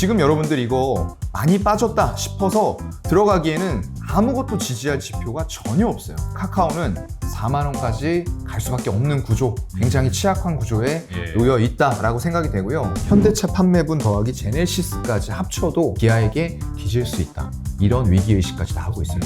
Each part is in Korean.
지금 여러분들 이거 많이 빠졌다 싶어서 들어가기에는 아무것도 지지할 지표가 전혀 없어요. 카카오는 4만 원까지 갈 수밖에 없는 구조, 굉장히 취약한 구조에 놓여 있다라고 생각이 되고요. 현대차 판매분 더하기 제네시스까지 합쳐도 기아에게 뒤질 수 있다. 이런 위기의식까지 나오고 있어요.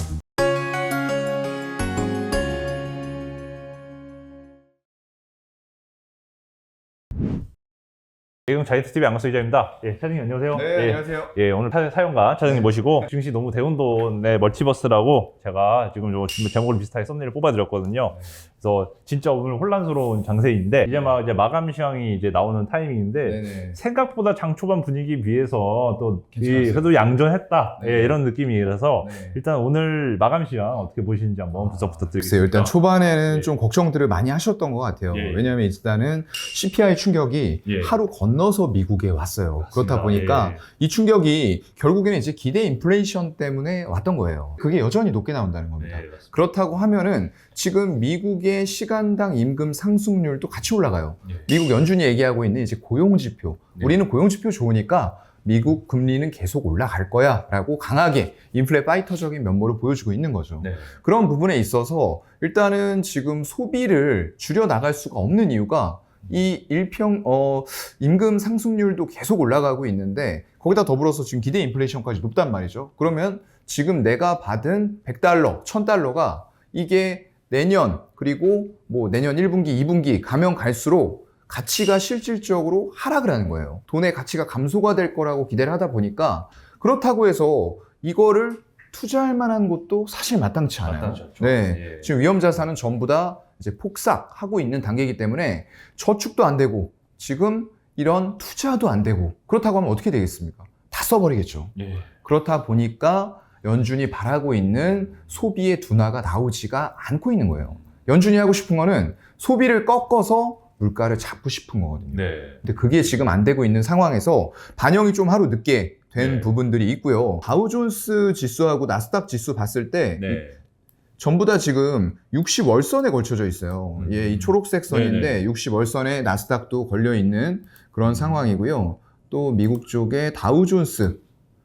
예금 자이언트TV 안광수 기자입니다. 예, 차장님 안녕하세요. 네, 예, 안녕하세요. 예, 오늘 사연가 차장님 모시고 증시 너무 대운돈의 멀티버스라고 제가 지금 제목을 비슷하게 썸네일을 뽑아드렸거든요. 그래서 진짜 오늘 혼란스러운 장세인데 이제 마감 시황이 이제 나오는 타이밍인데 네네. 생각보다 장 초반 분위기 비해서 또 괜찮았어요. 그래도 양전했다. 네. 예, 이런 느낌이라서 네. 일단 오늘 마감 시황 어떻게 보시는지 한번 분석 글쎄요, 부탁드리겠습니다. 일단 초반에는 예. 좀 걱정들을 많이 하셨던 것 같아요. 예. 왜냐하면 일단은 CPI 충격이 예. 하루 건너서 미국에 왔어요. 그렇다 보니까 예. 이 충격이 결국에는 이제 기대 인플레이션 때문에 왔던 거예요. 그게 여전히 높게 나온다는 겁니다. 네, 맞습니다. 그렇다고 하면은 지금 미국의 시간당 임금 상승률도 같이 올라가요. 예. 미국 연준이 얘기하고 있는 이제 고용지표. 네. 우리는 고용지표 좋으니까 미국 금리는 계속 올라갈 거야 라고 강하게 인플레 파이터적인 면모를 보여주고 있는 거죠. 네. 그런 부분에 있어서 일단은 지금 소비를 줄여 나갈 수가 없는 이유가 이 임금 상승률도 계속 올라가고 있는데 거기다 더불어서 지금 기대 인플레이션까지 높단 말이죠. 그러면 지금 내가 받은 $100, $1000가 이게 내년 그리고 뭐 내년 1분기, 2분기 가면 갈수록 가치가 실질적으로 하락을 하는 거예요. 돈의 가치가 감소가 될 거라고 기대를 하다 보니까 그렇다고 해서 이거를 투자할 만한 곳도 사실 마땅치 않아요. 마땅치 않죠. 네. 예. 지금 위험 자산은 전부 다 이제 폭삭하고 있는 단계이기 때문에 저축도 안 되고 지금 이런 투자도 안 되고 그렇다고 하면 어떻게 되겠습니까? 다 써버리겠죠. 예. 그렇다 보니까 연준이 바라고 있는 소비의 둔화가 나오지가 않고 있는 거예요. 연준이 하고 싶은 거는 소비를 꺾어서 물가를 잡고 싶은 거거든요. 네. 근데 그게 지금 안 되고 있는 상황에서 반영이 좀 하루 늦게 된 네. 부분들이 있고요. 다우존스 지수하고 나스닥 지수 봤을 때 네. 전부 다 지금 60월선에 걸쳐져 있어요. 예, 이 초록색 선인데 네네. 60월선에 나스닥도 걸려 있는 그런 상황이고요. 또 미국 쪽에 다우존스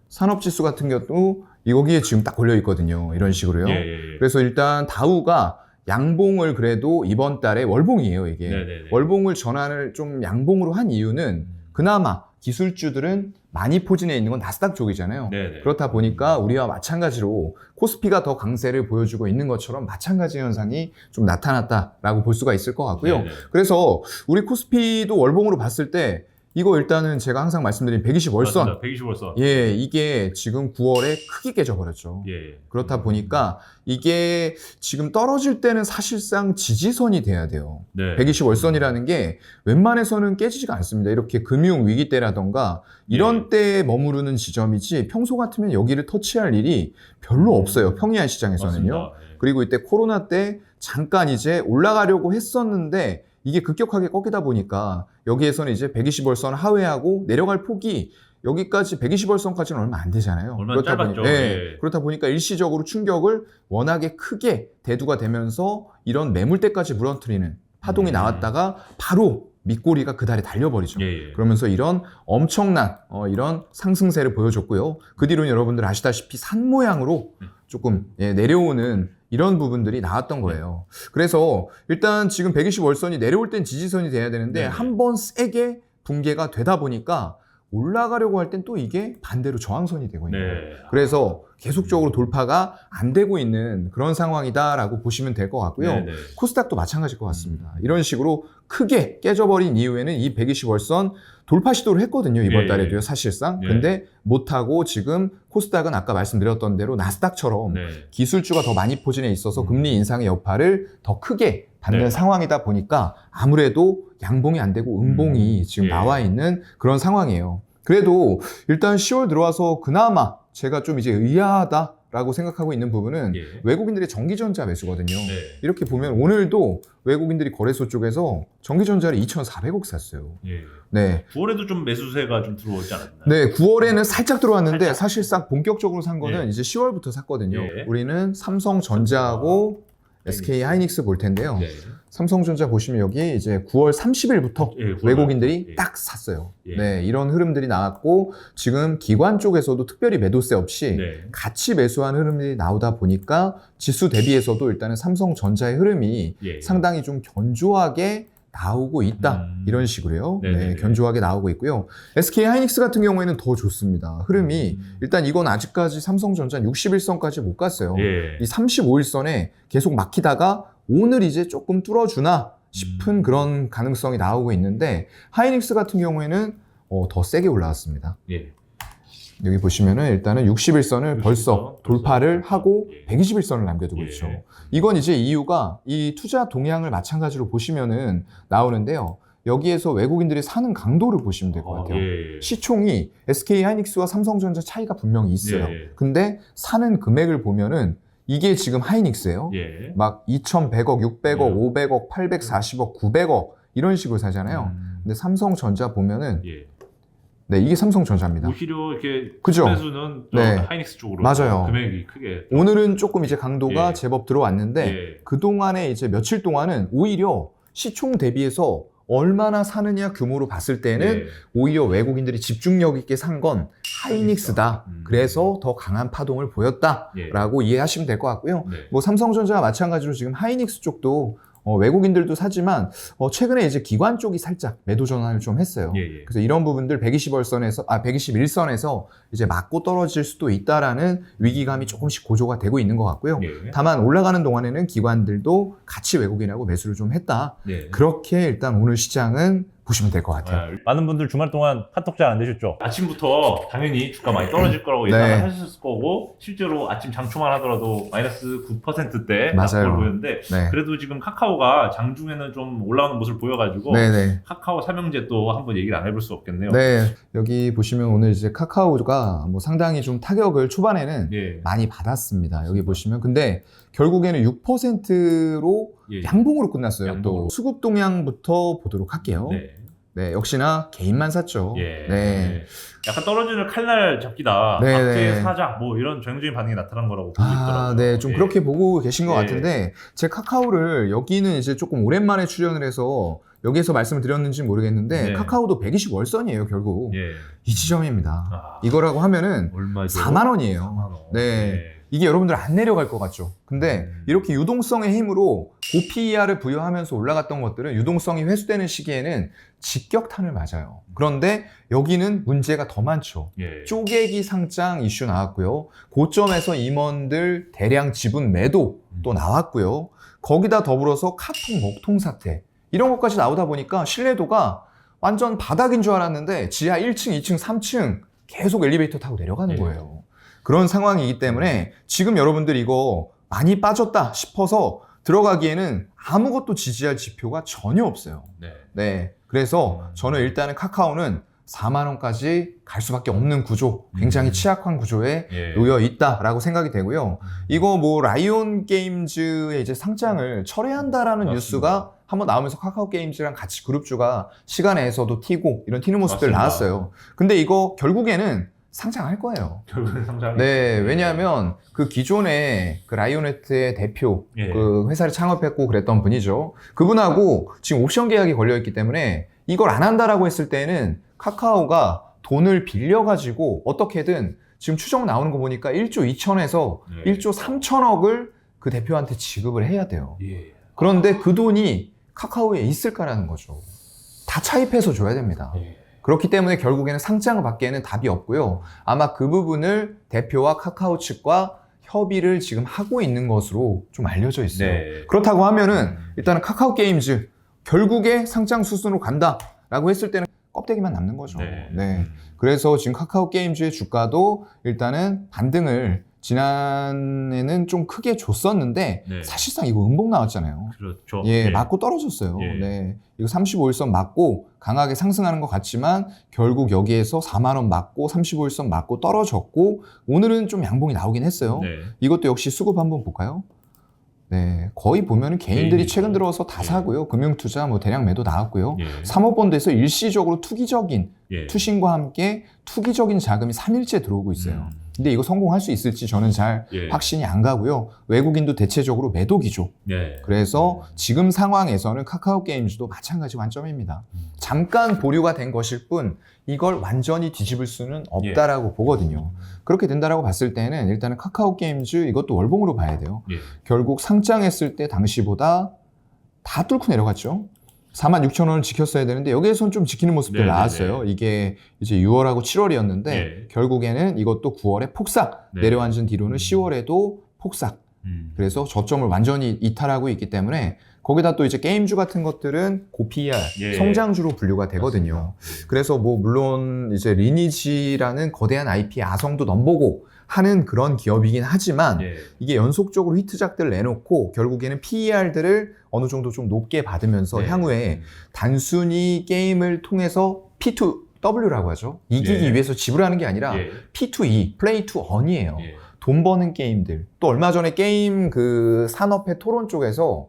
산업지수 같은 경우도 여기에 지금 딱 걸려 있거든요. 이런 식으로요. 예, 예, 예. 그래서 일단 다우가 양봉을 그래도 이번 달에 월봉이에요, 이게. 네네네. 월봉을 전환을 좀 양봉으로 한 이유는 그나마 기술주들은 많이 포진해 있는 건 나스닥 쪽이잖아요. 네네. 그렇다 보니까 우리와 마찬가지로 코스피가 더 강세를 보여주고 있는 것처럼 마찬가지 현상이 좀 나타났다라고 볼 수가 있을 것 같고요. 네네. 그래서 우리 코스피도 월봉으로 봤을 때 이거 일단은 제가 항상 말씀드린 120월선 120월선. 예, 이게 지금 9월에 크게 깨져버렸죠. 예. 그렇다 보니까 이게 지금 떨어질 때는 사실상 지지선이 돼야 돼요. 네. 120월선이라는 게 웬만해서는 깨지지가 않습니다. 이렇게 금융 위기 때라던가 이런 때에 머무르는 지점이지 평소 같으면 여기를 터치할 일이 별로 없어요. 평이한 시장에서는요. 맞습니다. 예. 그리고 이때 코로나 때 잠깐 이제 올라가려고 했었는데 이게 급격하게 꺾이다 보니까 여기에서는 이제 120월선 하회하고 내려갈 폭이 여기까지 120월선까지는 얼마 안 되잖아요. 얼마 짧았죠. 예. 그렇다 보니까 일시적으로 충격을 워낙에 크게 대두가 되면서 이런 매물대까지 무너뜨리는 파동이 나왔다가 바로 밑꼬리가 그 달에 달려버리죠. 예, 예. 그러면서 이런 엄청난 이런 상승세를 보여줬고요. 그 뒤로는 여러분들 아시다시피 산 모양으로 조금 내려오는 이런 부분들이 나왔던 거예요. 그래서 일단 지금 120월선이 내려올 땐 지지선이 돼야 되는데 네네. 한번 세게 붕괴가 되다 보니까 올라가려고 할 땐 또 이게 반대로 저항선이 되고 있는 거예요. 네. 그래서 계속적으로 돌파가 안 되고 있는 그런 상황이다라고 보시면 될 것 같고요. 네네. 코스닥도 마찬가지일 것 같습니다. 이런 식으로 크게 깨져버린 이후에는 이 120월선 돌파 시도를 했거든요. 이번 예, 달에도요, 예. 사실상. 예. 근데 못하고 지금 코스닥은 아까 말씀드렸던 대로 나스닥처럼 네. 기술주가 더 많이 포진해 있어서 금리 인상의 여파를 더 크게 받는 네. 상황이다 보니까 아무래도 양봉이 안 되고 음봉이 지금 예. 나와 있는 그런 상황이에요. 그래도 일단 10월 들어와서 그나마 제가 좀 이제 의아하다라고 생각하고 있는 부분은 예. 외국인들의 전기전자 매수거든요. 네. 이렇게 보면 오늘도 외국인들이 거래소 쪽에서 전기전자를 2,400억 샀어요. 예. 네. 9월에도 좀 매수세가 좀 들어오지 않았나요? 네, 9월에는 살짝 들어왔는데 살짝. 사실상 본격적으로 산 거는 예. 이제 10월부터 샀거든요. 예. 우리는 삼성전자하고 SK 하이닉스 볼 텐데요. 네. 삼성전자 보시면 여기 이제 9월 30일부터 예, 외국인들이 예. 딱 샀어요. 예. 네, 이런 흐름들이 나왔고 지금 기관 쪽에서도 특별히 매도세 없이 네. 같이 매수한 흐름들이 나오다 보니까 지수 대비해서도 일단은 삼성전자의 흐름이 예. 상당히 좀 견조하게 나오고 있다. 이런 식으로요. 네네네. 네, 견조하게 나오고 있고요. SK 하이닉스 같은 경우에는 더 좋습니다. 흐름이 일단 이건 아직까지 삼성전자 61선까지 못 갔어요. 예. 이 35일선에 계속 막히다가 오늘 이제 조금 뚫어주나 싶은 그런 가능성이 나오고 있는데 하이닉스 같은 경우에는 더 세게 올라왔습니다. 예. 여기 보시면은 일단은 61선을 벌써 61선 돌파를 하고 예. 121선을 남겨두고 있죠. 예. 이건 이제 이유가 이 투자 동향을 마찬가지로 보시면은 나오는데요. 여기에서 외국인들이 사는 강도를 보시면 될 것 같아요. 예. 시총이 SK 하이닉스와 삼성전자 차이가 분명히 있어요. 예. 근데 사는 금액을 보면은 이게 지금 하이닉스예요. 예. 막 2,100억, 600억, 예. 500억, 840억, 900억 이런 식으로 사잖아요. 근데 삼성전자 보면은 예. 네, 이게 삼성전자입니다. 오히려 이렇게 그죠? 매수는 네. 하이닉스 쪽으로 맞아요. 금액이 크게 오늘은 조금 이제 강도가 예. 제법 들어왔는데 예. 그동안에 이제 며칠 동안은 오히려 시총 대비해서 얼마나 사느냐 규모로 봤을 때는 예. 오히려 외국인들이 집중력 있게 산 건 하이닉스다. 그래서 더 강한 파동을 보였다라고 이해하시면 될 것 같고요. 네. 뭐 삼성전자와 마찬가지로 지금 하이닉스 쪽도 외국인들도 사지만 최근에 이제 기관 쪽이 살짝 매도 전환을 좀 했어요. 예, 예. 그래서 이런 부분들 121선에서 이제 맞고 떨어질 수도 있다라는 위기감이 조금씩 고조가 되고 있는 것 같고요. 예. 다만 올라가는 동안에는 기관들도 같이 외국인하고 매수를 좀 했다. 예. 그렇게 일단 오늘 시장은 보시면 될 것 같아요. 네. 많은 분들 주말 동안 카톡 잘 안 되셨죠? 아침부터 당연히 주가 많이 떨어질 거라고 네. 예상을 하셨을 거고 실제로 아침 장초만 하더라도 마이너스 9%대 맞아요. 보였는데 네. 그래도 지금 카카오가 장중에는 좀 올라오는 모습을 보여가지고 네네. 카카오 삼형제 또 한번 얘기를 안 해볼 수 없겠네요. 네. 여기 보시면 오늘 이제 카카오가 뭐 상당히 좀 타격을 초반에는 예. 많이 받았습니다. 여기 보시면. 근데 결국에는 6%로 예. 양봉으로 끝났어요. 양봉으로. 또 수급 동향부터 보도록 할게요. 네. 네, 역시나 개인만 샀죠. 예. 네. 약간 떨어지는 칼날 잡기다. 네, 악재 네. 사자 뭐 이런 전형적인 반응이 나타난 거라고 보고 있더라고요. 네, 좀 예. 그렇게 보고 계신 것 예. 같은데, 제 카카오를 여기는 이제 조금 오랜만에 출연을 해서 여기에서 말씀을 드렸는지 모르겠는데, 네. 카카오도 120월선이에요, 결국. 예. 이 지점입니다. 아, 이거라고 하면은 얼마죠? 4만원이에요. 4만 원. 네. 예. 이게 여러분들 안 내려갈 것 같죠. 근데 이렇게 유동성의 힘으로 고PER을 부여하면서 올라갔던 것들은 유동성이 회수되는 시기에는 직격탄을 맞아요. 그런데 여기는 문제가 더 많죠. 예. 쪼개기 상장 이슈 나왔고요. 고점에서 임원들 대량 지분 매도 또 나왔고요. 거기다 더불어서 카톡 먹통 사태 이런 것까지 나오다 보니까 신뢰도가 완전 바닥인 줄 알았는데 지하 1층, 2층, 3층 계속 엘리베이터 타고 내려가는 예. 거예요. 그런 상황이기 때문에 지금 여러분들 이거 많이 빠졌다 싶어서 들어가기에는 아무것도 지지할 지표가 전혀 없어요. 네. 네. 그래서 저는 일단은 카카오는 4만원까지 갈 수밖에 없는 구조, 굉장히 취약한 구조에 예. 놓여 있다라고 생각이 되고요. 이거 뭐 라이온 게임즈의 이제 상장을 철회한다라는 맞습니다. 뉴스가 한번 나오면서 카카오 게임즈랑 같이 그룹주가 시간에서도 튀고 이런 튀는 모습들 맞습니다. 나왔어요. 근데 이거 결국에는 상장할 거예요. 결국은 상장. 네, 왜냐하면 그 기존에 그 라이오네트의 대표, 예. 그 회사를 창업했고 그랬던 분이죠. 그분하고 지금 옵션 계약이 걸려있기 때문에 이걸 안 한다라고 했을 때는 카카오가 돈을 빌려가지고 어떻게든 지금 추정 나오는 거 보니까 1조 2천에서 예. 1조 3천억을 그 대표한테 지급을 해야 돼요. 예. 그런데 그 돈이 카카오에 있을까라는 거죠. 다 차입해서 줘야 됩니다. 예. 그렇기 때문에 결국에는 상장을 받기에는 답이 없고요. 아마 그 부분을 대표와 카카오 측과 협의를 지금 하고 있는 것으로 좀 알려져 있어요. 네. 그렇다고 하면은 일단은 카카오 게임즈 결국에 상장 수순으로 간다라고 했을 때는 껍데기만 남는 거죠. 네. 네. 그래서 지금 카카오 게임즈의 주가도 일단은 반등을 지난해는 좀 크게 줬었는데 네. 사실상 이거 음봉 나왔잖아요. 그렇죠. 예, 맞고 떨어졌어요. 예. 네. 이거 35일선 맞고 강하게 상승하는 것 같지만 결국 여기에서 4만원 맞고 35일선 맞고 떨어졌고 오늘은 좀 양봉이 나오긴 했어요. 네. 이것도 역시 수급 한번 볼까요? 네. 거의 보면은 개인들이 개인이죠. 최근 들어서 다 예. 사고요. 금융투자 뭐 대량 매도 나왔고요. 예. 사모펀드에서 일시적으로 투기적인 예. 투신과 함께 투기적인 자금이 3일째 들어오고 있어요. 근데 이거 성공할 수 있을지 저는 잘 예. 확신이 안 가고요. 외국인도 대체적으로 매도 기조. 예. 그래서 지금 상황에서는 카카오 게임즈도 마찬가지 관점입니다. 잠깐 보류가 된 것일 뿐 이걸 완전히 뒤집을 수는 없다라고 보거든요. 그렇게 된다라고 봤을 때는 일단은 카카오 게임즈 이것도 월봉으로 봐야 돼요. 예. 결국 상장했을 때 당시보다 다 뚫고 내려갔죠. 46,000원을 지켰어야 되는데 여기에선 좀 지키는 모습들 네네네. 나왔어요. 이게 이제 6월하고 7월이었는데 네. 결국에는 이것도 9월에 폭삭 네. 내려앉은 뒤로는 10월에도 폭삭. 그래서 저점을 완전히 이탈하고 있기 때문에 거기다 또 이제 게임주 같은 것들은 고PR 예. 성장주로 분류가 되거든요. 그래서 뭐 물론 이제 리니지라는 거대한 IP 아성도 넘보고 하는 그런 기업이긴 하지만 예. 이게 연속적으로 히트작들 내놓고 결국에는 PER들을 어느 정도 좀 높게 받으면서 네. 향후에 단순히 게임을 통해서 P2W라고 하죠. 이기기 예. 위해서 지불하는 게 아니라 예. P2E, Play to Earn이에요. 예. 돈 버는 게임들. 또 얼마 전에 게임 그 산업회 토론 쪽에서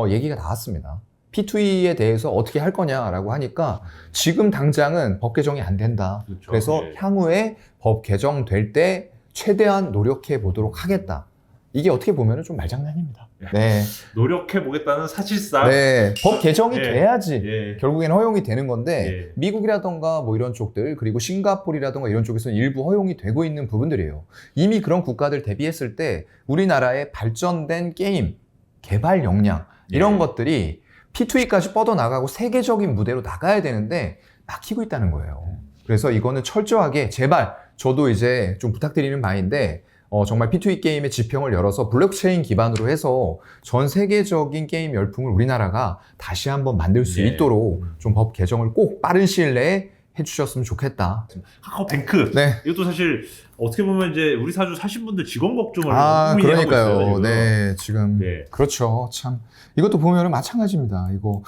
얘기가 나왔습니다. P2E에 대해서 어떻게 할 거냐라고 하니까 지금 당장은 법 개정이 안 된다. 그렇죠. 그래서 예. 향후에 법 개정될 때 최대한 노력해 보도록 하겠다. 이게 어떻게 보면 좀 말장난입니다. 네. 노력해 보겠다는 사실상 네. 법 개정이 예. 돼야지 예. 결국엔 허용이 되는 건데 예. 미국이라던가 뭐 이런 쪽들 그리고 싱가포르라던가 이런 쪽에서는 일부 허용이 되고 있는 부분들이에요. 이미 그런 국가들 대비했을 때 우리나라의 발전된 게임 개발 역량 이런 예. 것들이 P2E까지 뻗어나가고 세계적인 무대로 나가야 되는데 막히고 있다는 거예요. 그래서 이거는 철저하게 제발 저도 이제 좀 부탁드리는 바인데 정말 P2E 게임의 지평을 열어서 블록체인 기반으로 해서 전 세계적인 게임 열풍을 우리나라가 다시 한번 만들 수 예. 있도록 좀 법 개정을 꼭 빠른 시일 내에 해주셨으면 좋겠다. 카카오뱅크 네. 이것도 사실 어떻게 보면 이제 우리 사주 사신 분들 직원 걱정을 아, 고민하고 있어요, 그러니까요. 지금. 네, 지금. 네. 그렇죠. 참. 이것도 보면은 마찬가지입니다. 이거,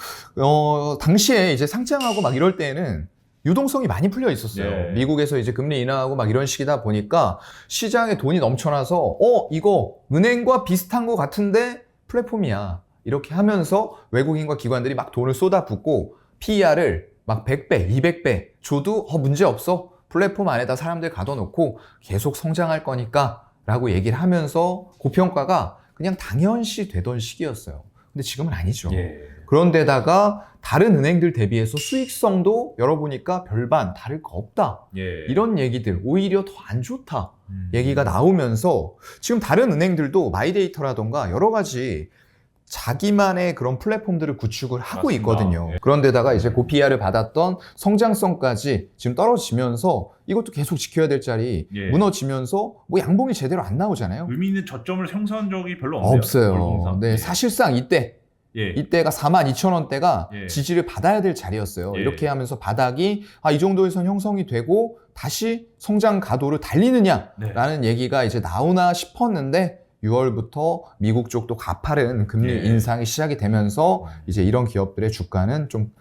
당시에 이제 상장하고 막 이럴 때는 유동성이 많이 풀려 있었어요. 네. 미국에서 이제 금리 인하하고 막 이런 식이다 보니까 시장에 돈이 넘쳐나서, 이거 은행과 비슷한 것 같은데 플랫폼이야. 이렇게 하면서 외국인과 기관들이 막 돈을 쏟아붓고 PER을 막 100배, 200배 줘도 문제 없어. 플랫폼 안에다 사람들 가둬놓고 계속 성장할 거니까 라고 얘기를 하면서 고평가가 그냥 당연시 되던 시기였어요. 근데 지금은 아니죠. 예. 그런데다가 다른 은행들 대비해서 수익성도 열어보니까 별반 다를 거 없다. 예. 이런 얘기들 오히려 더 안 좋다. 얘기가 나오면서 지금 다른 은행들도 마이데이터라던가 여러 가지 자기만의 그런 플랫폼들을 구축을 하고 맞습니다. 있거든요. 예. 그런데다가 이제 고PR을 받았던 성장성까지 지금 떨어지면서 이것도 계속 지켜야 될 자리 예. 무너지면서 뭐 양봉이 제대로 안 나오잖아요. 의미 있는 저점을 형성한 적이 별로 없네요. 없어요. 월봉상. 네, 예. 사실상 예. 이때가 42,000원대가 예. 지지를 받아야 될 자리였어요. 예. 이렇게 하면서 바닥이 이 정도에선 형성이 되고 다시 성장 가도를 달리느냐라는 네. 얘기가 이제 나오나 싶었는데 6월부터 미국 쪽도 가파른 금리 예. 인상이 시작이 되면서 이제 이런 기업들의 주가는 좀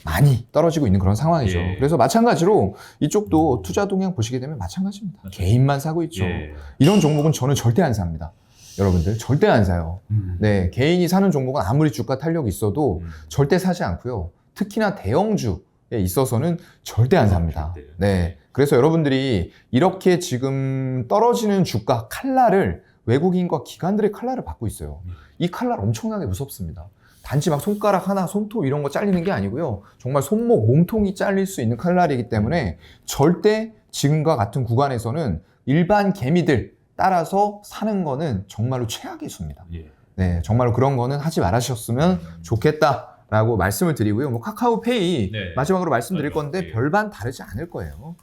많이 떨어지고 있는 그런 상황이죠. 예. 그래서 마찬가지로 이쪽도 투자 동향 보시게 되면 마찬가지입니다. 개인만 사고 있죠. 예. 이런 종목은 저는 절대 안 삽니다. 여러분들 절대 안 사요. 네, 개인이 사는 종목은 아무리 주가 탄력이 있어도 절대 사지 않고요. 특히나 대형주에 있어서는 절대 안 삽니다. 네, 그래서 여러분들이 이렇게 지금 떨어지는 주가 칼날을 외국인과 기관들의 칼날을 받고 있어요. 이 칼날 엄청나게 무섭습니다. 단지 막 손가락 하나, 손톱 이런 거 잘리는 게 아니고요. 정말 손목, 몸통이 잘릴 수 있는 칼날이기 때문에 절대 지금과 같은 구간에서는 일반 개미들 따라서 사는 거는 정말로 최악의 수입니다. 예. 네, 정말로 그런 거는 하지 말으셨으면 좋겠다라고 말씀을 드리고요. 뭐 카카오페이 네. 마지막으로 말씀드릴 맞아요. 건데 예. 별반 다르지 않을 거예요.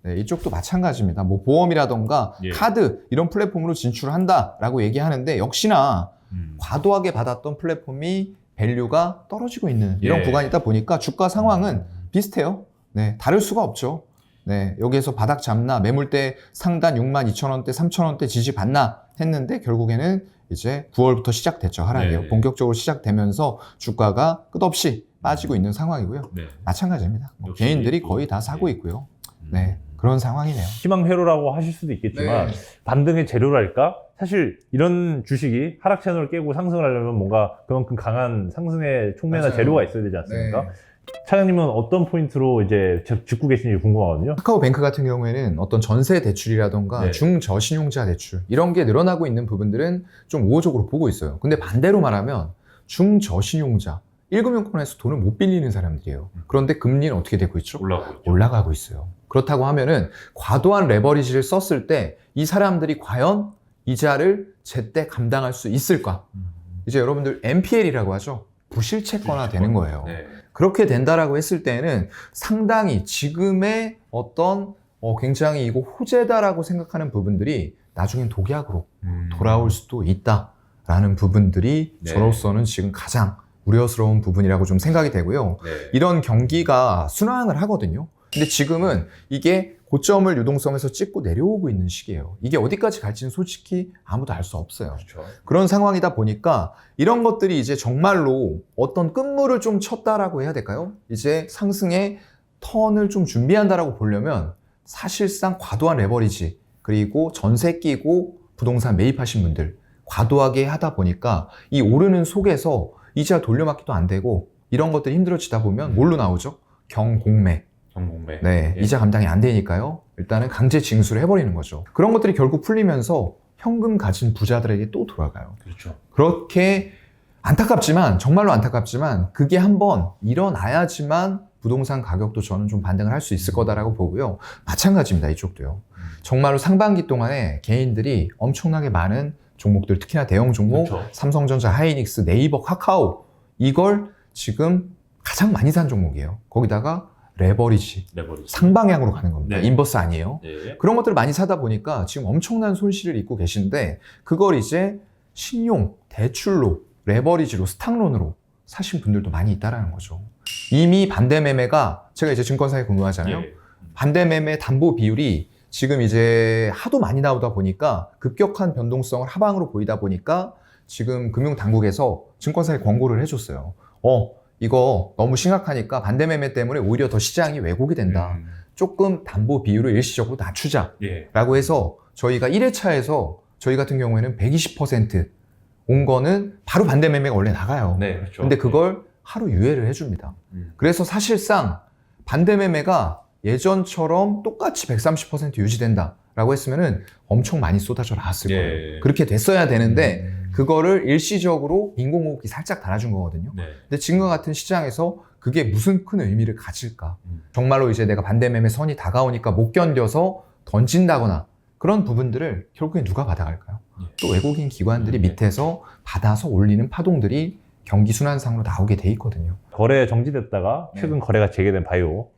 네, 이쪽도 마찬가지입니다. 뭐 보험이라던가 예. 카드 이런 플랫폼으로 진출한다라고 얘기하는데 역시나 과도하게 받았던 플랫폼이 밸류가 떨어지고 있는 이런 예. 구간이다 보니까 주가 상황은 비슷해요. 네, 다를 수가 없죠. 네, 여기에서 바닥 잡나 매물대 상단 62,000원대, 3,000원대 지지 받나 했는데 결국에는 이제 9월부터 시작됐죠. 하락이요. 네. 본격적으로 시작되면서 주가가 끝없이 빠지고 있는 상황이고요. 네. 마찬가지입니다. 뭐 역시 개인들이 또, 거의 다 사고 예. 있고요. 네, 그런 상황이네요. 희망회로라고 하실 수도 있겠지만 네. 반등의 재료랄까? 사실 이런 주식이 하락 채널을 깨고 상승을 하려면 뭔가 그만큼 강한 상승의 촉매나 맞아요. 재료가 있어야 되지 않습니까? 네. 차장님은 어떤 포인트로 이제 짚고 계신지 궁금하거든요. 카카오뱅크 같은 경우에는 어떤 전세 대출이라던가 네. 중저신용자 대출 이런 게 늘어나고 있는 부분들은 좀 우호적으로 보고 있어요. 근데 반대로 말하면 중저신용자 1금융권에서 돈을 못 빌리는 사람들이에요. 그런데 금리는 어떻게 되고 있죠? 올라가고 있죠. 올라가고 있어요. 그렇다고 하면은 과도한 레버리지를 썼을 때 이 사람들이 과연 이자를 제때 감당할 수 있을까? 이제 여러분들 NPL이라고 하죠. 부실채권화 되는 거예요. 네. 그렇게 된다라고 했을 때는 상당히 지금의 어떤 굉장히 이거 호재다라고 생각하는 부분들이 나중엔 독약으로 돌아올 수도 있다라는 부분들이 네. 저로서는 지금 가장 우려스러운 부분이라고 좀 생각이 되고요. 네. 이런 경기가 순항을 하거든요. 근데 지금은 이게 고점을 유동성에서 찍고 내려오고 있는 시기예요. 이게 어디까지 갈지는 솔직히 아무도 알 수 없어요. 그렇죠. 그런 상황이다 보니까 이런 것들이 이제 정말로 어떤 끝물을 좀 쳤다라고 해야 될까요? 이제 상승의 턴을 좀 준비한다라고 보려면 사실상 과도한 레버리지 그리고 전세 끼고 부동산 매입하신 분들 과도하게 하다 보니까 이 오르는 속에서 이자 돌려막기도 안 되고 이런 것들이 힘들어지다 보면 뭘로 나오죠? 경공매. 경공매. 네, 예. 이자 감당이 안 되니까요. 일단은 강제 징수를 해버리는 거죠. 그런 것들이 결국 풀리면서 현금 가진 부자들에게 또 돌아가요. 그렇죠. 그렇게 안타깝지만 정말로 안타깝지만 그게 한번 일어나야지만 부동산 가격도 저는 좀 반등을 할 수 있을 거다라고 보고요. 마찬가지입니다. 이쪽도요. 정말로 상반기 동안에 개인들이 엄청나게 많은 종목들 특히나 대형 종목 그렇죠. 삼성전자, 하이닉스, 네이버, 카카오 이걸 지금 가장 많이 산 종목이에요. 거기다가 레버리지 레버리지. 상방향으로 가는 겁니다. 네. 인버스 아니에요. 네. 그런 것들을 많이 사다 보니까 지금 엄청난 손실을 입고 계신데 그걸 이제 신용, 대출로, 레버리지로, 스탁론으로 사신 분들도 많이 있다라는 거죠. 이미 반대 매매가 제가 이제 증권사에 근무하잖아요. 예. 반대 매매 담보 비율이 지금 이제 하도 많이 나오다 보니까 급격한 변동성을 하방으로 보이다 보니까 지금 금융당국에서 증권사에 권고를 해줬어요. 이거 너무 심각하니까 반대 매매 때문에 오히려 더 시장이 왜곡이 된다. 조금 담보 비율을 일시적으로 낮추자. 예. 라고 해서 저희가 1회차에서 저희 같은 경우에는 120%온 거는 바로 반대 매매가 원래 나가요. 네, 그렇죠. 근데 그걸 하루 유예를 해줍니다. 그래서 사실상 반대 매매가 예전처럼 똑같이 130% 유지된다 라고 했으면은 엄청 많이 쏟아져 나왔을 예. 거예요. 그렇게 됐어야 되는데 그거를 일시적으로 인공호흡기 살짝 달아준 거거든요. 네. 근데 지금과 같은 시장에서 그게 무슨 큰 의미를 가질까? 정말로 이제 내가 반대 매매 선이 다가오니까 못 견뎌서 던진다거나 그런 부분들을 결국에 누가 받아갈까요? 예. 또 외국인 기관들이 밑에서 받아서 올리는 파동들이 경기 순환상으로 나오게 돼 있거든요. 거래 정지됐다가 네. 최근 거래가 재개된 바이오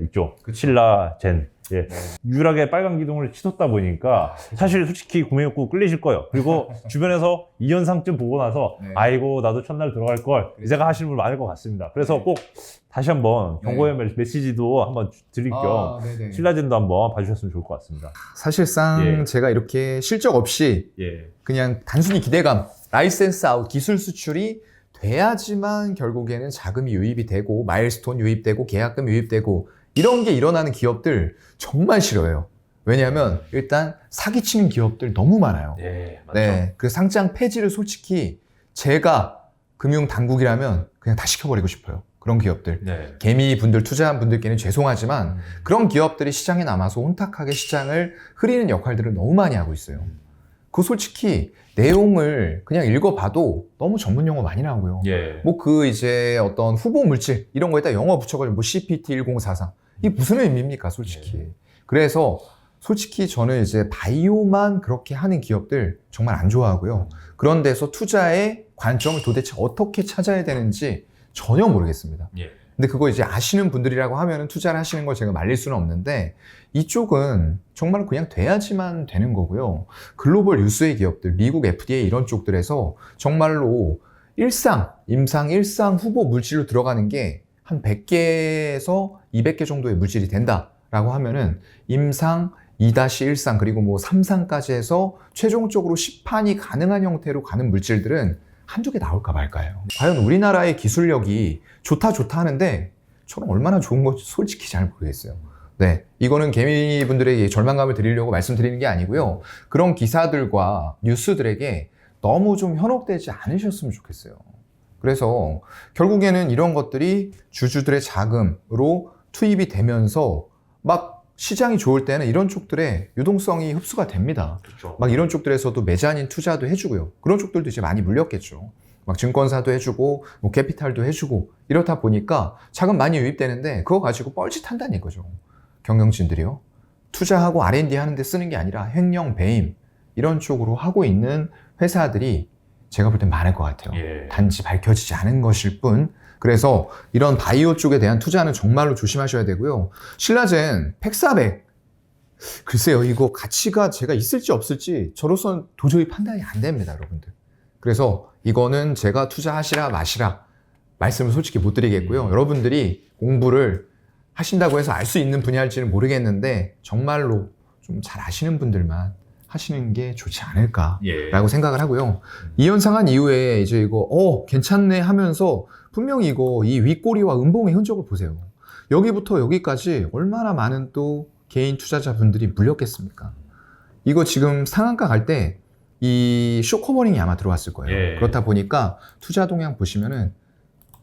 이쪽 그쵸. 신라젠 네. 유일하게 빨간 기둥을 치솟다 보니까 사실 솔직히 구매 욕구 끌리실 거예요. 그리고 주변에서 2연상쯤 보고 나서 네. 아이고 나도 첫날 들어갈 걸 이 생각 하시는 분 많을 것 같습니다. 그래서 네. 꼭 다시 한번 네. 경고의 메시지도 한번 드릴 겸 네네. 신라젠도 한번 봐주셨으면 좋을 것 같습니다. 사실상 예. 제가 이렇게 실적 없이 예. 그냥 단순히 기대감, 라이센스 아웃, 기술 수출이 돼야지만 결국에는 자금이 유입이 되고 마일스톤 유입되고 계약금 유입되고 이런 게 일어나는 기업들 정말 싫어요. 왜냐하면 일단 사기치는 기업들 너무 많아요. 네, 맞죠. 네, 그 상장 폐지를 솔직히 제가 금융 당국이라면 그냥 다 시켜버리고 싶어요. 그런 기업들. 네. 개미 분들 투자한 분들께는 죄송하지만 그런 기업들이 시장에 남아서 혼탁하게 시장을 흐리는 역할들을 너무 많이 하고 있어요. 그 솔직히 내용을 그냥 읽어봐도 너무 전문 용어 많이 나오고요. 예. 뭐 그 이제 어떤 후보 물질 이런 거에다 영어 붙여가지고 뭐 CPT1043 이게 무슨 의미입니까 솔직히. 그래서 솔직히 저는 이제 바이오만 그렇게 하는 기업들 정말 안 좋아하고요. 그런 데서 투자의 관점을 도대체 어떻게 찾아야 되는지 전혀 모르겠습니다. 예. 근데 그거 이제 아시는 분들이라고 하면 투자를 하시는 걸 제가 말릴 수는 없는데 이쪽은 정말 그냥 돼야지만 되는 거고요. 글로벌 유수의 기업들, 미국 FDA 이런 쪽들에서 정말로 임상 일상 후보 물질로 들어가는 게 한 100개에서 200개 정도의 물질이 된다라고 하면은 임상 2-1상 그리고 뭐 3상까지 해서 최종적으로 시판이 가능한 형태로 가는 물질들은 한두 개 나올까 말까요. 과연 우리나라의 기술력이 좋다 하는데 저는 얼마나 좋은 건지 솔직히 잘 모르겠어요. 네, 이거는 개미분들에게 절망감을 드리려고 말씀드리는 게 아니고요. 그런 기사들과 뉴스들에게 너무 좀 현혹되지 않으셨으면 좋겠어요. 그래서 결국에는 이런 것들이 주주들의 자금으로 투입이 되면서 막 시장이 좋을 때는 이런 쪽들의 유동성이 흡수가 됩니다. 그렇죠. 막 이런 쪽들에서도 메자닌 투자도 해주고요. 그런 쪽들도 이제 많이 물렸겠죠. 막 증권사도 해주고, 뭐 캐피탈도 해주고, 이렇다 보니까 자금 많이 유입되는데 그거 가지고 뻘짓한다는 이거죠. 경영진들이요. 투자하고 R&D 하는데 쓰는 게 아니라 횡령, 배임 이런 쪽으로 하고 있는 회사들이 제가 볼 땐 많을 것 같아요. 예. 단지 밝혀지지 않은 것일 뿐. 그래서 이런 바이오 쪽에 대한 투자는 정말로 조심하셔야 되고요. 신라젠 팩400 글쎄요, 이거 가치가 제가 있을지 없을지 저로서는 도저히 판단이 안 됩니다, 여러분들. 그래서 이거는 제가 투자하시라 마시라 말씀을 솔직히 못 드리겠고요. 여러분들이 공부를 하신다고 해서 알 수 있는 분야일지는 모르겠는데 정말로 좀 잘 아시는 분들만 하시는 게 좋지 않을까라고 예. 생각을 하고요. 이 현상한 이후에 이제 이거 괜찮네 하면서 분명히 이거 이 윗꼬리와 음봉의 흔적을 보세요. 여기부터 여기까지 얼마나 많은 또 개인 투자자분들이 물렸겠습니까? 이거 지금 상한가 갈 때 이 쇼커버링이 아마 들어왔을 거예요. 예. 그렇다 보니까 투자 동향 보시면은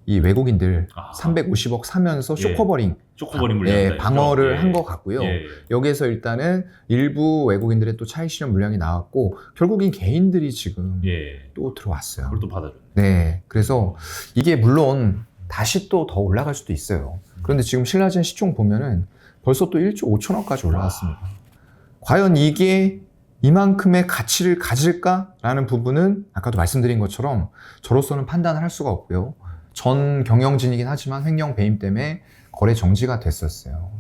이 외국인들 아하. 350억 사면서 예. 쇼커버링 초코버린 물량. 방어를 한 것 같고요. 예. 여기에서 일단은 일부 외국인들의 또 차익 실현 물량이 나왔고 결국엔 개인들이 지금 예. 또 들어왔어요. 그걸 또 받아줬네. 네, 그래서 이게 물론 다시 또 더 올라갈 수도 있어요. 그런데 지금 신라젠 시총 보면은 벌써 또 1조 5천억까지 올라왔습니다. 과연 이게 이만큼의 가치를 가질까라는 부분은 아까도 말씀드린 것처럼 저로서는 판단을 할 수가 없고요. 전 경영진이긴 하지만 횡령 배임 때문에 거래 정지가 됐었어요.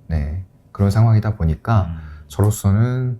네, 그런 상황이다 보니까 저로서는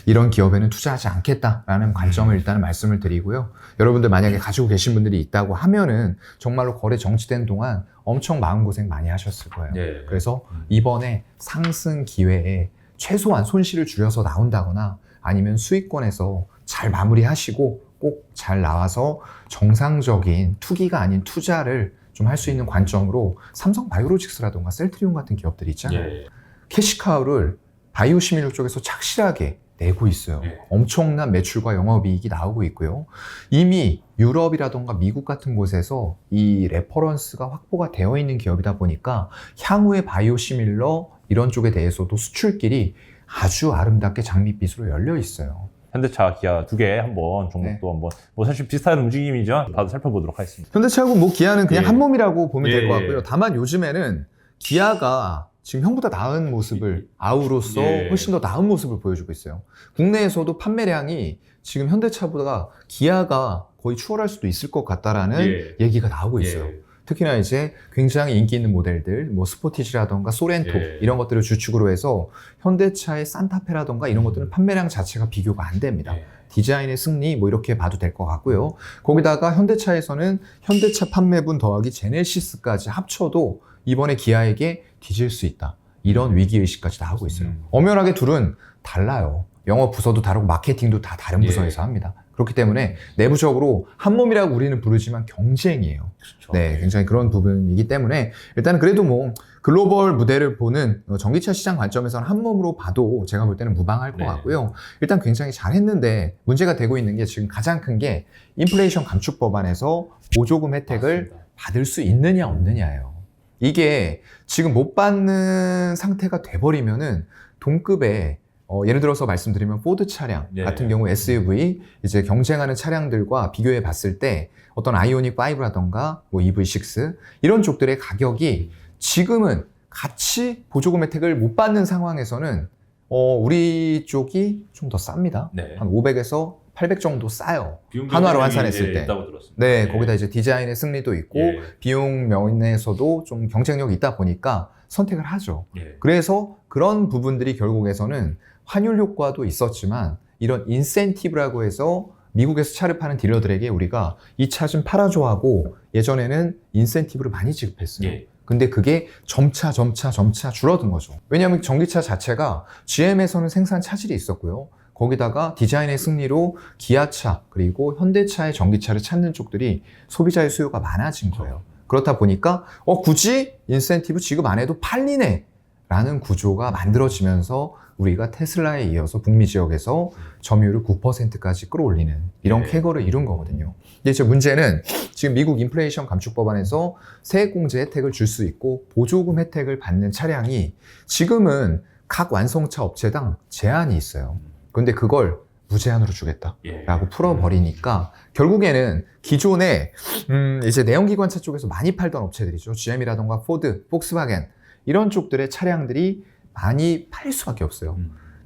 이런 기업에는 투자하지 않겠다라는 관점을 일단은 말씀을 드리고요. 여러분들 만약에 가지고 계신 분들이 있다고 하면은 정말로 거래 정지된 동안 엄청 마음고생 많이 하셨을 거예요. 예. 그래서 이번에 상승 기회에 최소한 손실을 줄여서 나온다거나 아니면 수익권에서 잘 마무리하시고 꼭 잘 나와서 정상적인 투기가 아닌 투자를 좀 할 수 있는 관점으로 삼성 바이오로직스라던가 셀트리온 같은 기업들이 있잖아요. 예. 캐시카우를 바이오 시밀로 쪽에서 착실하게 내고 있어요. 예. 엄청난 매출과 영업이익이 나오고 있고요. 이미 유럽이라던가 미국 같은 곳에서 이 레퍼런스가 확보가 되어 있는 기업이다 보니까 향후에 바이오 시밀러 이런 쪽에 대해서도 수출길이 아주 아름답게 장밋빛으로 열려 있어요. 현대차, 기아 두 개 한번 종목도 한번 뭐 사실 비슷한 움직임이죠. 다들 살펴보도록 하겠습니다. 현대차하고 뭐 기아는 그냥 예. 한 몸이라고 보면 될 것 예. 같고요. 다만 요즘에는 기아가 지금 형보다 나은 모습을 아우로서 예. 훨씬 더 나은 모습을 보여주고 있어요. 국내에서도 판매량이 지금 현대차보다 기아가 거의 추월할 수도 있을 것 같다라는 예. 얘기가 나오고 있어요. 예. 특히나 이제 굉장히 인기 있는 모델들, 뭐 스포티지라던가 소렌토 예. 이런 것들을 주축으로 해서 현대차의 산타페라던가 이런 것들은 판매량 자체가 비교가 안 됩니다. 예. 디자인의 승리 뭐 이렇게 봐도 될 것 같고요. 거기다가 현대차에서는 현대차 판매분 더하기 제네시스까지 합쳐도 이번에 기아에게 뒤질 수 있다. 이런 위기의식까지 나오고 있어요. 엄연하게 둘은 달라요. 영업 부서도 다르고 마케팅도 다 다른 예. 부서에서 합니다. 그렇기 때문에 내부적으로 한 몸이라고 우리는 부르지만 경쟁이에요. 그렇죠. 네, 굉장히 그런 부분이기 때문에 일단은 그래도 뭐 글로벌 무대를 보는 전기차 시장 관점에서는 한 몸으로 봐도 제가 볼 때는 무방할 것 네. 같고요. 일단 굉장히 잘했는데 문제가 되고 있는 게 지금 가장 큰 게 인플레이션 감축 법안에서 보조금 혜택을 맞습니다. 받을 수 있느냐 없느냐예요. 이게 지금 못 받는 상태가 돼버리면은 동급의 예를 들어서 말씀드리면 포드 차량 네. 같은 경우 SUV 이제 경쟁하는 차량들과 비교해 봤을 때 어떤 아이오닉 5라던가 뭐 EV6 이런 쪽들의 가격이 지금은 같이 보조금 혜택을 못 받는 상황에서는 우리 쪽이 좀 더 쌉니다. 네. 한 500에서 800 정도 싸요. 비용 한화로 경쟁력이, 환산했을 때. 있다고 들었습니다. 네, 예. 거기다 이제 디자인의 승리도 있고 예. 비용 면에서도 좀 경쟁력이 있다 보니까 선택을 하죠. 예. 그래서 그런 부분들이 결국에서는 환율 효과도 있었지만 이런 인센티브라고 해서 미국에서 차를 파는 딜러들에게 우리가 이 차 좀 팔아줘 하고 예전에는 인센티브를 많이 지급했어요. 예. 근데 그게 점차 줄어든 거죠. 왜냐하면 전기차 자체가 GM에서는 생산 차질이 있었고요. 거기다가 디자인의 승리로 기아차 그리고 현대차의 전기차를 찾는 쪽들이 소비자의 수요가 많아진 거예요. 그렇다 보니까 굳이 인센티브 지급 안 해도 팔리네 라는 구조가 만들어지면서 우리가 테슬라에 이어서 북미 지역에서 점유율을 9%까지 끌어올리는 이런 네. 쾌거를 이룬 거거든요. 근데 이제 문제는 지금 미국 인플레이션 감축 법안에서 세액공제 혜택을 줄 수 있고 보조금 혜택을 받는 차량이 지금은 각 완성차 업체당 제한이 있어요. 그런데 그걸 무제한으로 주겠다라고 예. 풀어버리니까 결국에는 기존에 이제 내연기관차 쪽에서 많이 팔던 업체들이죠. GM이라던가 포드, 폭스바겐 이런 쪽들의 차량들이 많이 팔릴 수밖에 없어요.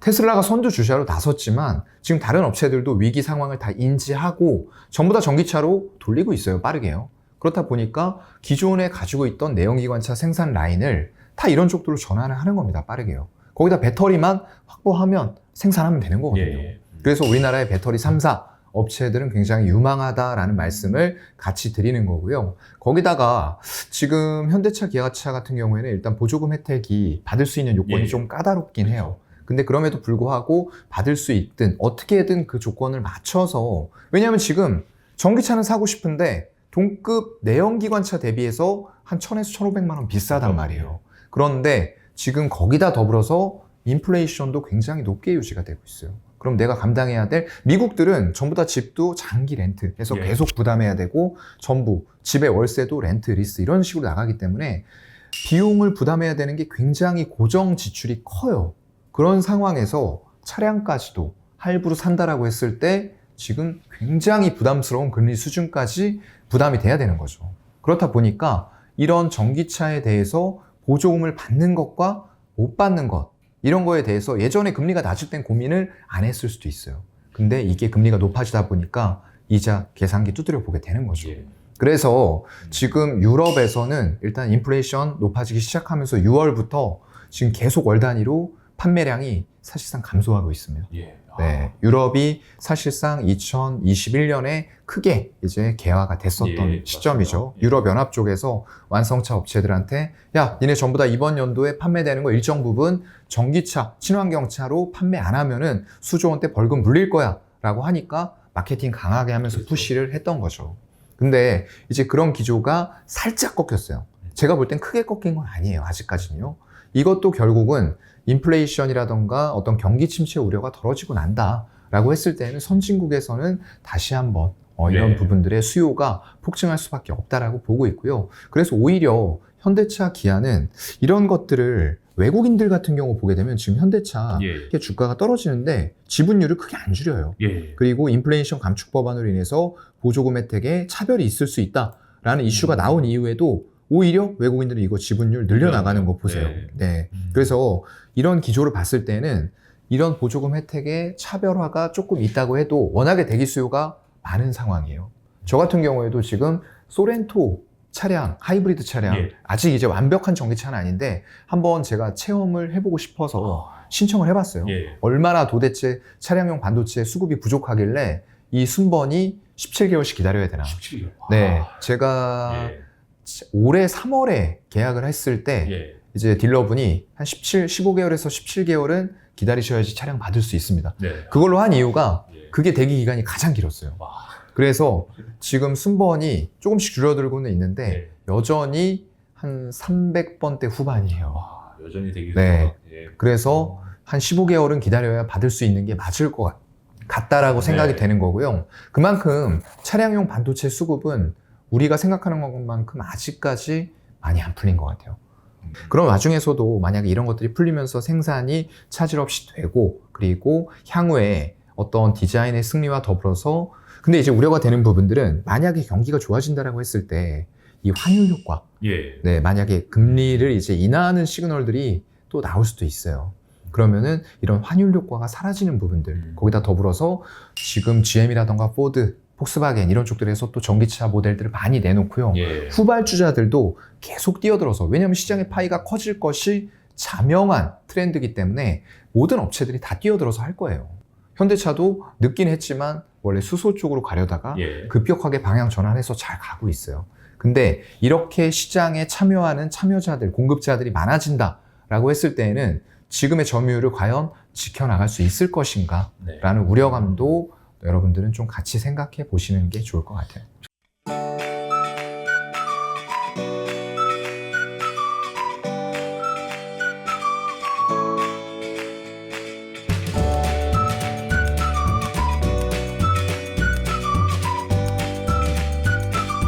테슬라가 선두주자로 나섰지만 지금 다른 업체들도 위기 상황을 다 인지하고 전부 다 전기차로 돌리고 있어요. 빠르게요. 그렇다 보니까 기존에 가지고 있던 내연기관차 생산 라인을 다 이런 쪽들로 전환을 하는 겁니다. 빠르게요. 거기다 배터리만 확보하면 생산하면 되는 거거든요. 예. 그래서 우리나라의 배터리 3사 업체들은 굉장히 유망하다라는 말씀을 같이 드리는 거고요. 거기다가 지금 현대차, 기아차 같은 경우에는 일단 보조금 혜택이 받을 수 있는 요건이 예. 좀 까다롭긴 해요. 근데 그럼에도 불구하고 받을 수 있든 어떻게든 그 조건을 맞춰서, 왜냐하면 지금 전기차는 사고 싶은데 동급 내연기관차 대비해서 한 1000에서 1500만 원 비싸단 말이에요. 그런데 지금 거기다 더불어서 인플레이션도 굉장히 높게 유지가 되고 있어요. 그럼 내가 감당해야 될, 미국들은 전부 다 집도 장기 렌트해서 예. 계속 부담해야 되고 전부 집의 월세도 렌트, 리스 이런 식으로 나가기 때문에 비용을 부담해야 되는 게 굉장히 고정 지출이 커요. 그런 상황에서 차량까지도 할부로 산다라고 했을 때 지금 굉장히 부담스러운 금리 수준까지 부담이 돼야 되는 거죠. 그렇다 보니까 이런 전기차에 대해서 보조금을 받는 것과 못 받는 것, 이런 거에 대해서 예전에 금리가 낮을 땐 고민을 안 했을 수도 있어요. 근데 이게 금리가 높아지다 보니까 이자 계산기 두드려 보게 되는 거죠. 예. 그래서 지금 유럽에서는 일단 인플레이션 높아지기 시작하면서 6월부터 지금 계속 월 단위로 판매량이 사실상 감소하고 있습니다. 예. 네, 유럽이 사실상 2021년에 크게 이제 개화가 됐었던 예, 시점이죠. 맞습니다. 예. 유럽연합 쪽에서 완성차 업체들한테 야, 니네 전부 다 이번 연도에 판매되는 거 일정 부분 전기차, 친환경차로 판매 안 하면은 수조 원대 벌금 물릴 거야 라고 하니까 마케팅 강하게 하면서 그렇죠. 푸시를 했던 거죠. 근데 이제 그런 기조가 살짝 꺾였어요. 제가 볼 땐 크게 꺾인 건 아니에요. 아직까지는요. 이것도 결국은 인플레이션이라던가 어떤 경기 침체 우려가 덜어지고 난다라고 했을 때는 선진국에서는 다시 한번 이런 네. 부분들의 수요가 폭증할 수밖에 없다라고 보고 있고요. 그래서 오히려 현대차, 기아는 이런 것들을 외국인들 같은 경우 보게 되면 지금 현대차 예. 주가가 떨어지는데 지분율을 크게 안 줄여요. 예. 그리고 인플레이션 감축 법안으로 인해서 보조금 혜택에 차별이 있을 수 있다라는 이슈가 나온 이후에도 오히려 외국인들은 이거 지분율 늘려나가는 거 보세요. 네. 네. 그래서 이런 기조를 봤을 때는 이런 보조금 혜택의 차별화가 조금 있다고 해도 워낙에 대기 수요가 많은 상황이에요. 저 같은 경우에도 지금 소렌토 차량, 하이브리드 차량, 예. 아직 이제 완벽한 전기차는 아닌데 한번 제가 체험을 해보고 싶어서 신청을 해봤어요. 예. 얼마나 도대체 차량용 반도체 수급이 부족하길래 이 순번이 17개월씩 기다려야 되나. 17개월. 네, 제가 예. 올해 3월에 계약을 했을 때 예. 이제 딜러분이 한 15개월에서 17개월은 기다리셔야지 차량 받을 수 있습니다. 네. 그걸로 한 이유가 예. 그게 대기 기간이 가장 길었어요. 와. 그래서 지금 순번이 조금씩 줄어들고는 있는데 예. 여전히 한 300번대 후반이에요. 와, 여전히 되게 네. 예. 그래서 한 15개월은 기다려야 받을 수 있는 게 맞을 것 같다라고 생각이 네. 되는 거고요. 그만큼 차량용 반도체 수급은 우리가 생각하는 것만큼 아직까지 많이 안 풀린 것 같아요. 그런 와중에서도 만약에 이런 것들이 풀리면서 생산이 차질 없이 되고 그리고 향후에 어떤 디자인의 승리와 더불어서, 근데 이제 우려가 되는 부분들은 만약에 경기가 좋아진다라고 했을 때 이 환율 효과, 예. 네, 만약에 금리를 이제 인하하는 시그널들이 또 나올 수도 있어요. 그러면은 이런 환율 효과가 사라지는 부분들, 거기다 더불어서 지금 GM이라던가 포드, 폭스바겐 이런 쪽들에서 또 전기차 모델들을 많이 내놓고요. 예. 후발주자들도 계속 뛰어들어서, 왜냐하면 시장의 파이가 커질 것이 자명한 트렌드이기 때문에 모든 업체들이 다 뛰어들어서 할 거예요. 현대차도 늦긴 했지만 원래 수소 쪽으로 가려다가 예. 급격하게 방향 전환해서 잘 가고 있어요. 근데 이렇게 시장에 참여하는 참여자들, 공급자들이 많아진다라고 했을 때에는 지금의 점유율을 과연 지켜나갈 수 있을 것인가 네. 라는 우려감도 여러분들은 좀 같이 생각해 보시는 게 좋을 것 같아요.